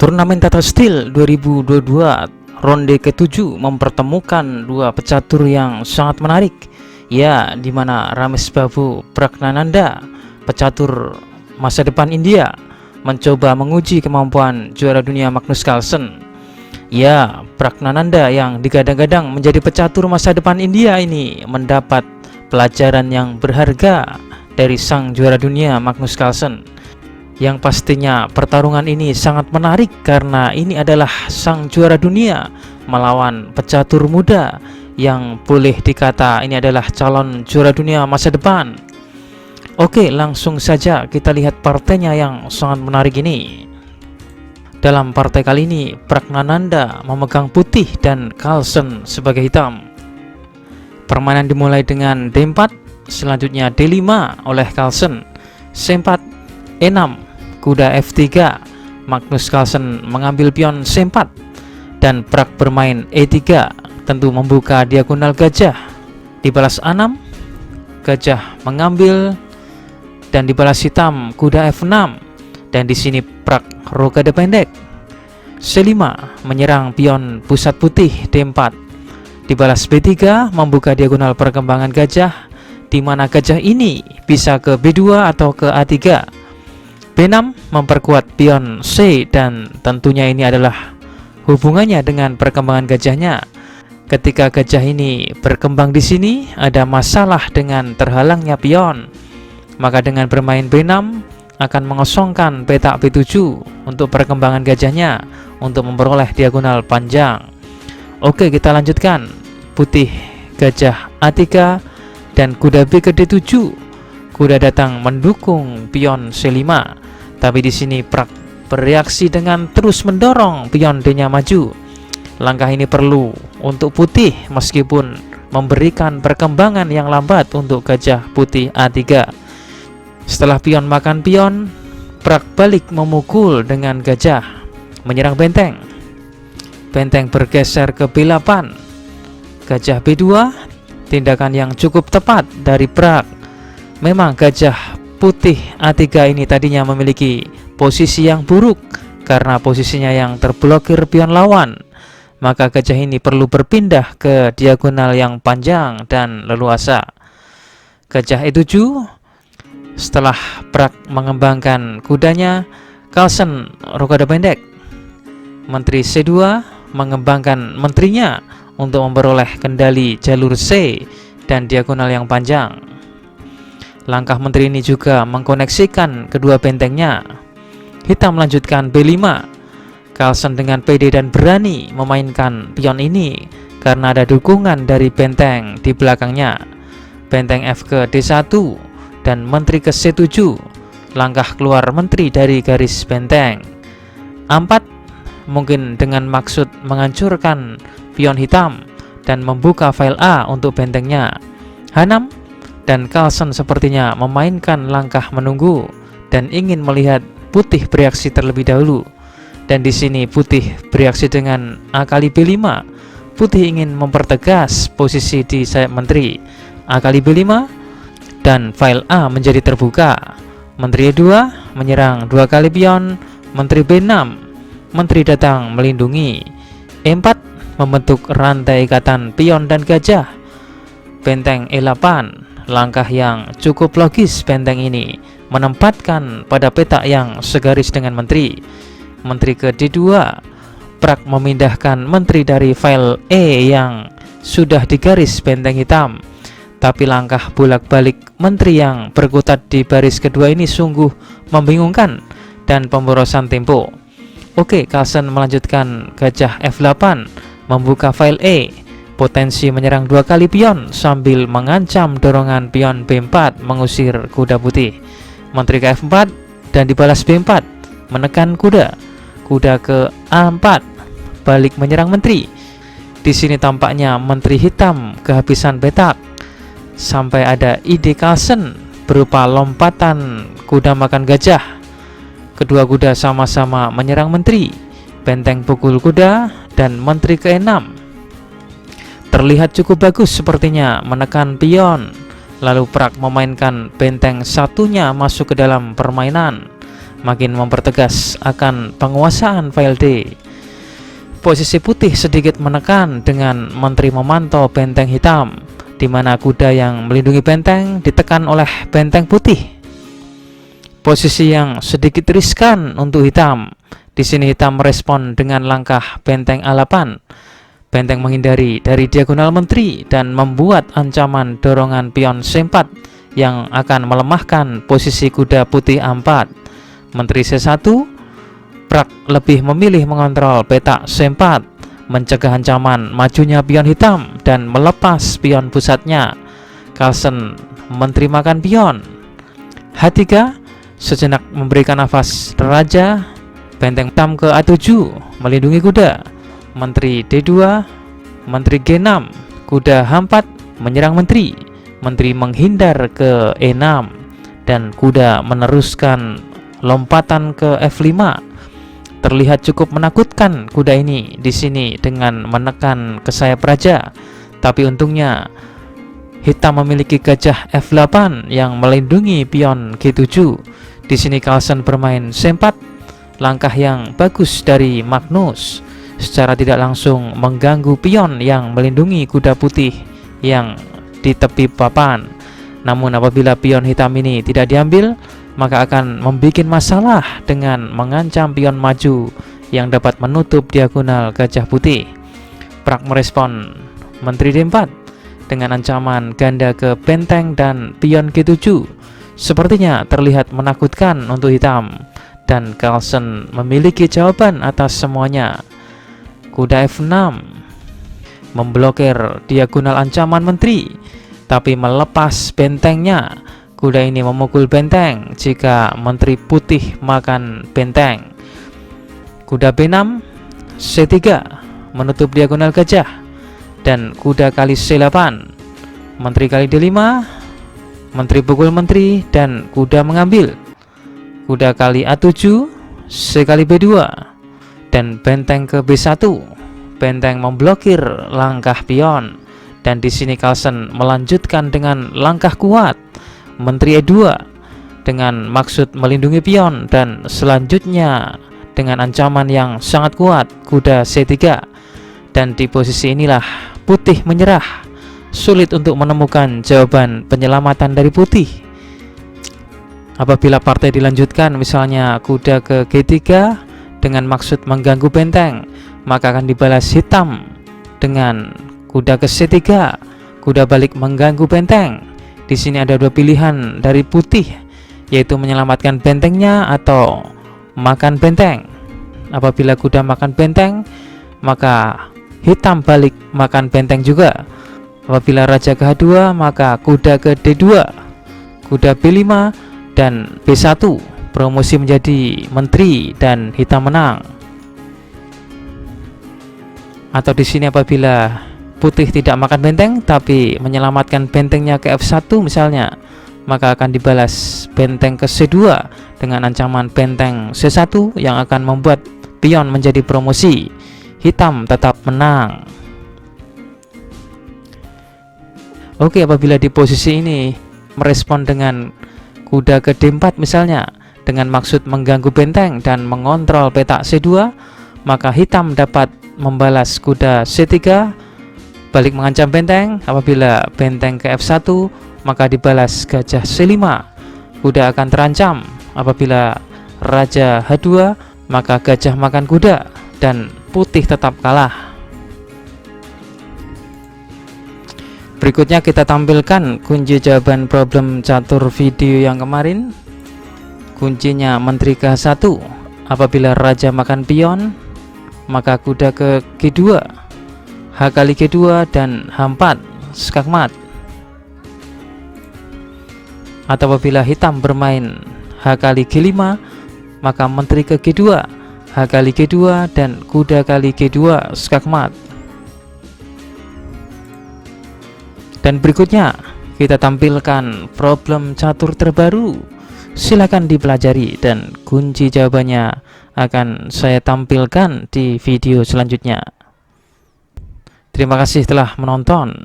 Turnamen Tata Steel 2022 ronde ke-7 mempertemukan dua pecatur yang sangat menarik, ya, di mana Ramesh Babu Pragnananda, pecatur masa depan India, mencoba menguji kemampuan juara dunia Magnus Carlsen. Ya, Pragnananda yang digadang-gadang menjadi pecatur masa depan India ini mendapat pelajaran yang berharga dari sang juara dunia Magnus Carlsen. Yang pastinya pertarungan ini sangat menarik karena ini adalah sang juara dunia melawan pecatur muda yang boleh dikata ini adalah calon juara dunia masa depan. Oke, langsung saja kita lihat partainya yang sangat menarik ini. Dalam partai kali ini, Pragnananda memegang putih dan Carlsen sebagai hitam. Permainan dimulai dengan D4, selanjutnya D5 oleh Carlsen, C4, E6, kuda F3, Magnus Carlsen mengambil pion C4, dan Prag bermain E3, tentu membuka diagonal gajah. Dibalas A6, gajah mengambil, dan dibalas hitam kuda F6, dan di sini Prag rokade pendek. C5 menyerang pion pusat putih D4. Dibalas B3 membuka diagonal perkembangan gajah, di mana gajah ini bisa ke B2 atau ke A3. B6 memperkuat pion C, dan tentunya ini adalah hubungannya dengan perkembangan gajahnya. Ketika gajah ini berkembang di sini, ada masalah dengan terhalangnya pion. Maka dengan bermain B6 akan mengosongkan petak B7 untuk perkembangan gajahnya untuk memperoleh diagonal panjang. Oke, kita lanjutkan. Putih gajah A3 dan kuda B ke D7. Kuda datang mendukung pion C5. Tapi di sini Prag bereaksi dengan terus mendorong pion D-nya maju. Langkah ini perlu untuk putih meskipun memberikan perkembangan yang lambat untuk gajah putih A3. Setelah pion makan pion, Prag balik memukul dengan gajah, menyerang benteng. Benteng bergeser ke B8. Gajah B2, tindakan yang cukup tepat dari Prag. Memang gajah putih A3 ini tadinya memiliki posisi yang buruk karena posisinya yang terblokir pion lawan. Maka gajah ini perlu berpindah ke diagonal yang panjang dan leluasa. Gajah E7. Setelah Prag mengembangkan kudanya, Carlsen rokade pendek. Menteri C2 mengembangkan menterinya untuk memperoleh kendali jalur C dan diagonal yang panjang. Langkah menteri ini juga mengkoneksikan kedua bentengnya. Hitam melanjutkan B5. Carlsen dengan pede dan berani memainkan pion ini karena ada dukungan dari benteng di belakangnya. Benteng F ke D1 dan menteri ke C7. Langkah keluar menteri dari garis benteng. A4 mungkin dengan maksud menghancurkan pion hitam dan membuka file A untuk bentengnya. H6 dan Carlsen sepertinya memainkan langkah menunggu dan ingin melihat putih bereaksi terlebih dahulu. Dan di sini putih bereaksi dengan A kali B5. Putih ingin mempertegas posisi di sayap menteri. A kali B5 dan file A menjadi terbuka. Menteri E2 menyerang 2 kali pion. Menteri B6. Menteri datang melindungi. E4 membentuk rantai ikatan pion dan gajah. Benteng E8. Langkah yang cukup logis benteng ini menempatkan pada petak yang segaris dengan menteri. Menteri ke D2. Prag memindahkan menteri dari file E yang sudah digaris benteng hitam. Tapi langkah bolak-balik menteri yang berkutat di baris kedua ini sungguh membingungkan dan pemborosan tempo. Oke, Carlsen melanjutkan gajah F8 membuka file E. Potensi menyerang 2 kali pion sambil mengancam dorongan pion B4 mengusir kuda putih. Menteri ke F4 dan dibalas B4 menekan kuda. Kuda ke A4 balik menyerang menteri. Di sini tampaknya menteri hitam kehabisan petak sampai ada ide Carlsen berupa lompatan kuda makan gajah. Kedua kuda sama-sama menyerang menteri. Benteng pukul kuda dan menteri ke E6 terlihat cukup bagus sepertinya menekan pion. Lalu Prag memainkan benteng satunya masuk ke dalam permainan. makin mempertegas akan penguasaan file D. Posisi putih sedikit menekan dengan menteri memantau benteng hitam, di mana kuda yang melindungi benteng ditekan oleh benteng putih. Posisi yang sedikit riskan untuk hitam. Di sini hitam merespon dengan langkah benteng A8. Benteng menghindari dari diagonal menteri dan membuat ancaman dorongan pion C4 yang akan melemahkan posisi kuda putih A4. Menteri C1, Prak lebih memilih mengontrol petak C4, mencegah ancaman majunya pion hitam dan melepas pion pusatnya. Carlsen menteri makan pion. H3 sejenak memberikan nafas raja. Benteng hitam ke A7 melindungi kuda. Menteri D2, menteri G6, kuda H4 menyerang menteri. Menteri menghindar ke E6 dan kuda meneruskan lompatan ke F5. Terlihat cukup menakutkan kuda ini di sini dengan menekan ke sayap raja. Tapi untungnya hitam memiliki gajah F8 yang melindungi pion G7. Di sini Carlsen bermain C4, langkah yang bagus dari Magnus, secara tidak langsung mengganggu pion yang melindungi kuda putih yang di tepi papan. Namun apabila pion hitam ini tidak diambil, maka akan membuat masalah dengan mengancam pion maju yang dapat menutup diagonal gajah putih. Prak merespon menteri D4 dengan ancaman ganda ke benteng dan pion G7. Sepertinya terlihat menakutkan untuk hitam, dan Carlsen memiliki jawaban atas semuanya. Kuda F6 memblokir diagonal ancaman menteri, tapi melepas bentengnya. Kuda ini memukul benteng jika menteri putih makan benteng. Kuda B6, C3 menutup diagonal gajah, dan kuda kali C8, menteri kali D5, menteri pukul menteri, dan kuda mengambil. Kuda kali A7, C kali B2, dan benteng ke B1. Benteng memblokir langkah pion, dan di sini Carlsen melanjutkan dengan langkah kuat, menteri E2 dengan maksud melindungi pion, dan selanjutnya dengan ancaman yang sangat kuat, kuda C3. Dan di posisi inilah putih menyerah, sulit untuk menemukan jawaban penyelamatan dari putih. Apabila partai dilanjutkan, misalnya kuda ke G3 dengan maksud mengganggu benteng, maka akan dibalas hitam dengan kuda ke C3, kuda balik mengganggu benteng. Di sini ada dua pilihan dari putih, yaitu menyelamatkan bentengnya atau makan benteng. Apabila kuda makan benteng, maka hitam balik makan benteng juga. Apabila raja ke H2, maka kuda ke D2, kuda B5 dan B1 promosi menjadi menteri dan hitam menang. Atau di sini apabila putih tidak makan benteng tapi menyelamatkan bentengnya ke F1 misalnya, maka akan dibalas benteng ke C2 dengan ancaman benteng C1 yang akan membuat pion menjadi promosi. Hitam tetap menang. Oke, apabila di posisi ini merespon dengan kuda ke D4 misalnya, dengan maksud mengganggu benteng dan mengontrol petak C2, maka hitam dapat membalas kuda C3 balik mengancam benteng. Apabila benteng ke F1, maka dibalas gajah C5. Kuda akan terancam. Apabila raja H2, maka gajah makan kuda dan putih tetap kalah. Berikutnya kita tampilkan kunci jawaban problem catur video yang kemarin. Kuncinya menteri ke H1. Apabila raja makan pion, maka kuda ke G2, H kali G2 dan H4 skakmat. Atau apabila hitam bermain H kali G5, maka menteri ke G2, H kali G2 dan kuda kali G2 skakmat. Dan berikutnya kita tampilkan problem catur terbaru. Silakan dipelajari dan kunci jawabannya akan saya tampilkan di video selanjutnya. Terima kasih telah menonton.